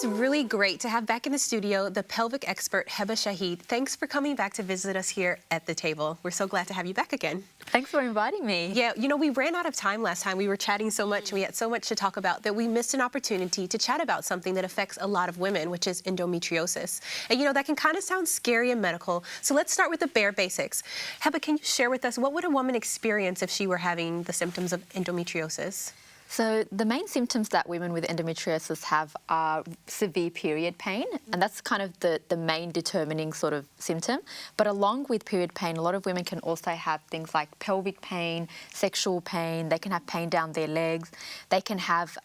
really great to have back in the studio the pelvic expert, Heba Shaheed. Thanks for coming back to visit us here at the table. We're so glad to have you back again. Thanks for inviting me. Yeah, you know, we ran out of time last time. We were chatting so much, and we had so much to talk about that we missed an opportunity to chat about something that affects a lot of women, which is endometriosis. And, you know, that can kind of sound scary and medical. So let's start with the bare basics. Heba, can you share with us, what would a woman experience if she were having the symptoms of endometriosis? So the main symptoms that women with endometriosis have are severe period pain, and that's kind of the main determining sort of symptom. But along with period pain, a lot of women can also have things like pelvic pain, sexual pain, they can have pain down their legs, they can have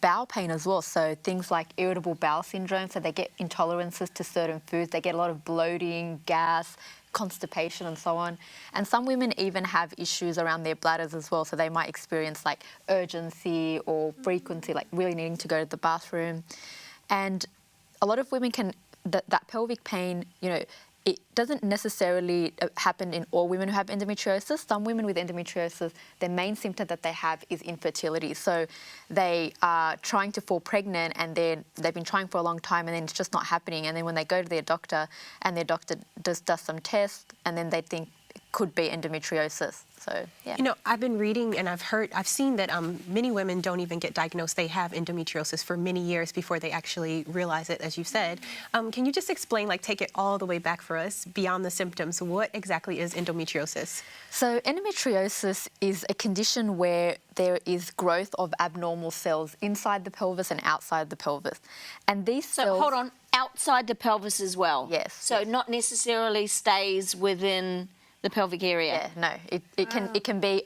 bowel pain as well, so things like irritable bowel syndrome, so they get intolerances to certain foods, they get a lot of bloating, gas, constipation and so on. And some women even have issues around their bladders as well, so they might experience like urgency or frequency, like really needing to go to the bathroom. And a lot of women can, that pelvic pain, you know, it doesn't necessarily happen in all women who have endometriosis. Some women with endometriosis, their main symptom that they have is infertility. So they are trying to fall pregnant and they've been trying for a long time and then it's just not happening. And then when they go to their doctor and their doctor does some tests and then they think it could be endometriosis. So, yeah. You know, I've been reading and I've seen that many women don't even get diagnosed. They have endometriosis for many years before they actually realize it, as you said. Can you just explain, like take it all the way back for us, beyond the symptoms, what exactly is endometriosis? So endometriosis is a condition where there is growth of abnormal cells inside the pelvis and outside the pelvis. And these cells... So hold on, outside the pelvis as well? Yes. So not necessarily stays within the pelvic area? Yeah, no, it can be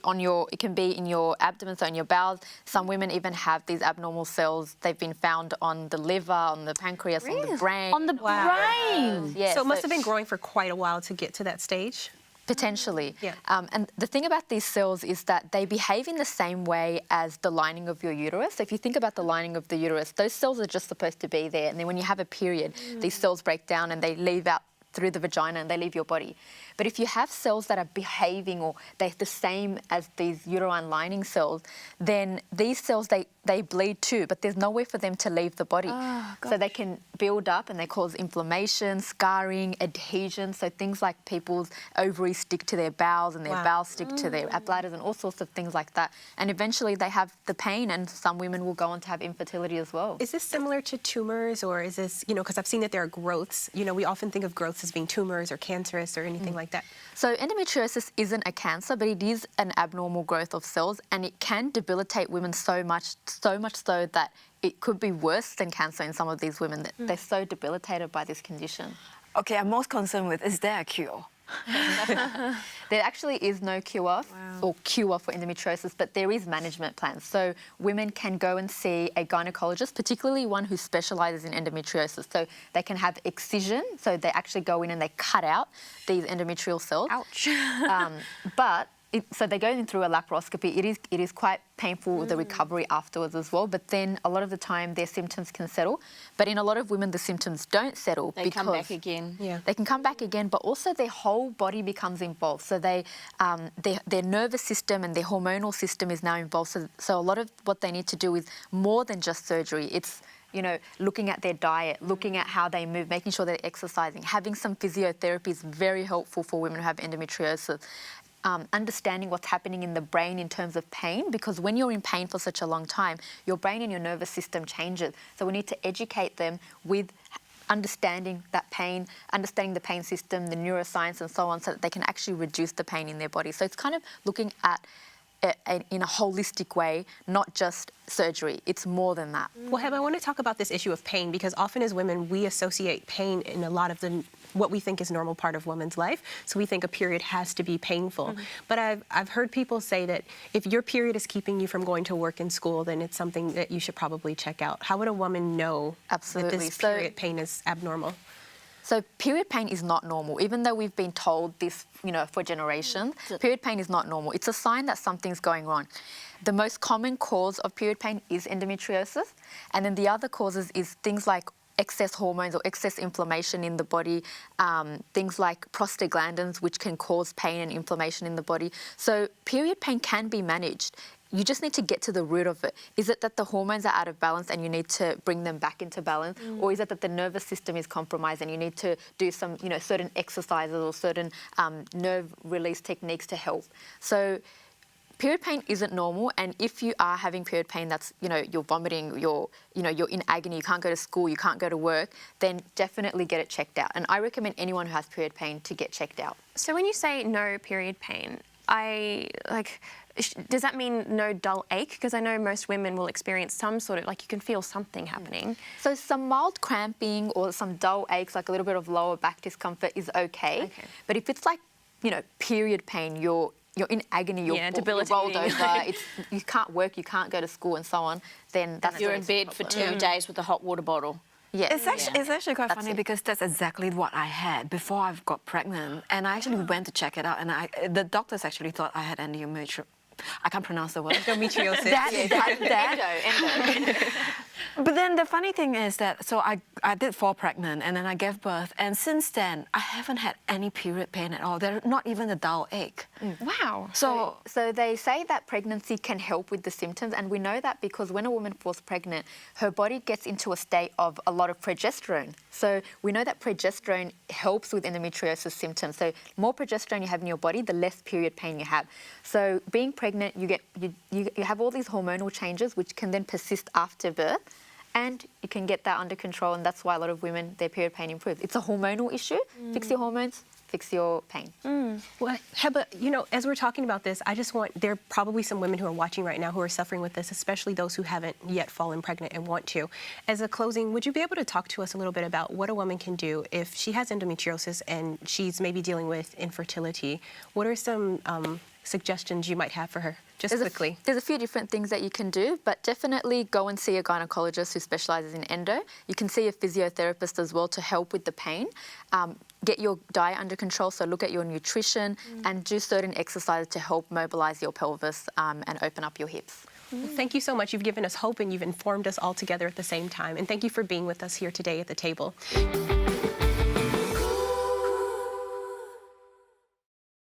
in your abdomen, so in your bowels. Some women even have these abnormal cells. They've been found on the liver, on the pancreas, on the brain. On the brain? Yeah, so it must have been growing for quite a while to get to that stage? Potentially. Yeah. And the thing about these cells is that they behave in the same way as the lining of your uterus. So if you think about the lining of the uterus, those cells are just supposed to be there. And then when you have a period, these cells break down and they leave out through the vagina and they leave your body. But if you have cells that are behaving or they're the same as these uterine lining cells, then these cells, they bleed too, but there's nowhere for them to leave the body. Oh, so they can build up and they cause inflammation, scarring, adhesion. So things like people's ovaries stick to their bowels and their bowels stick to their bladders and all sorts of things like that. And eventually they have the pain and some women will go on to have infertility as well. Is this similar to tumors, or is this, you know, because I've seen that there are growths. You know, we often think of growths as being tumors or cancerous or anything like that. So endometriosis isn't a cancer, but it is an abnormal growth of cells and it can debilitate women so much so that it could be worse than cancer in some of these women. That they're so debilitated by this condition. Okay, I'm most concerned with, is there a cure? There actually is no cure or cure for endometriosis, but there is management plans. So women can go and see a gynecologist, particularly one who specialises in endometriosis. So they can have excision, so they actually go in and they cut out these endometrial cells. Ouch. So they go in through a laparoscopy. It is quite painful, the recovery afterwards as well, but then a lot of the time their symptoms can settle. But in a lot of women, the symptoms don't settle. They come back again. Yeah. They can come back again, but also their whole body becomes involved. So their nervous system and their hormonal system is now involved. So a lot of what they need to do is more than just surgery. It's, you know, looking at their diet, looking at how they move, making sure they're exercising. Having some physiotherapy is very helpful for women who have endometriosis. Understanding what's happening in the brain in terms of pain, because when you're in pain for such a long time, your brain and your nervous system changes. So we need to educate them with understanding that pain, understanding the pain system, the neuroscience and so on, so that they can actually reduce the pain in their body. So it's kind of looking at in a holistic way, not just surgery. It's more than that. Well, Heba, I want to talk about this issue of pain, because often as women, we associate pain in a lot of what we think is normal part of women's life. So we think a period has to be painful. But I've heard people say that if your period is keeping you from going to work and school, then it's something that you should probably check out. How would a woman know that this period pain is abnormal? So period pain is not normal, even though we've been told this, you know, for generations. Period pain is not normal. It's a sign that something's going wrong. The most common cause of period pain is endometriosis, and then the other causes is things like excess hormones or excess inflammation in the body, things like prostaglandins, which can cause pain and inflammation in the body. So period pain can be managed. you just need to get to the root of it. Is it that the hormones are out of balance and you need to bring them back into balance? Or is it that the nervous system is compromised and you need to do some, certain exercises or certain nerve release techniques to help? So period pain isn't normal, and if you are having period pain that's, you're vomiting, you're in agony, you can't go to school, you can't go to work, then definitely get it checked out. And I recommend anyone who has period pain to get checked out. So when you say no period pain, does that mean no dull ache? Because I know most women will experience some sort of, you can feel something happening. So some mild cramping or some dull aches, like a little bit of lower back discomfort is okay. But if it's period pain, you're in agony, you're rolled over, you can't work, you can't go to school and so on, then that's You're in bed for 2 days with a hot water bottle. Yeah. It's actually quite funny because that's exactly what I had before I got pregnant, and I actually went to check it out, and the doctors actually thought I had endometriosis. I can't pronounce the word. Endometriosis. Endo. But then the funny thing is that, so I did fall pregnant and then I gave birth, and since then I haven't had any period pain at all. There's not even a dull ache. Wow. So they say that pregnancy can help with the symptoms, and we know that because when a woman falls pregnant, her body gets into a state of a lot of progesterone. So we know that progesterone helps with endometriosis symptoms. So more progesterone you have in your body, the less period pain you have. So being pregnant, you have all these hormonal changes which can then persist after birth, and you can get that under control, and that's why a lot of women, their period pain improves. It's a hormonal issue. Fix your hormones, fix your pain. Well, Heba, as we're talking about this, there are probably some women who are watching right now who are suffering with this, especially those who haven't yet fallen pregnant and want to. As a closing, would you be able to talk to us a little bit about what a woman can do if she has endometriosis and she's maybe dealing with infertility? What are some suggestions you might have for her, quickly? There's a few different things that you can do, but definitely go and see a gynecologist who specialises in endo. You can see a physiotherapist as well to help with the pain. Get your diet under control, so look at your nutrition and do certain exercises to help mobilise your pelvis and open up your hips. Well, thank you so much. You've given us hope and you've informed us all together at the same time. And thank you for being with us here today at the table.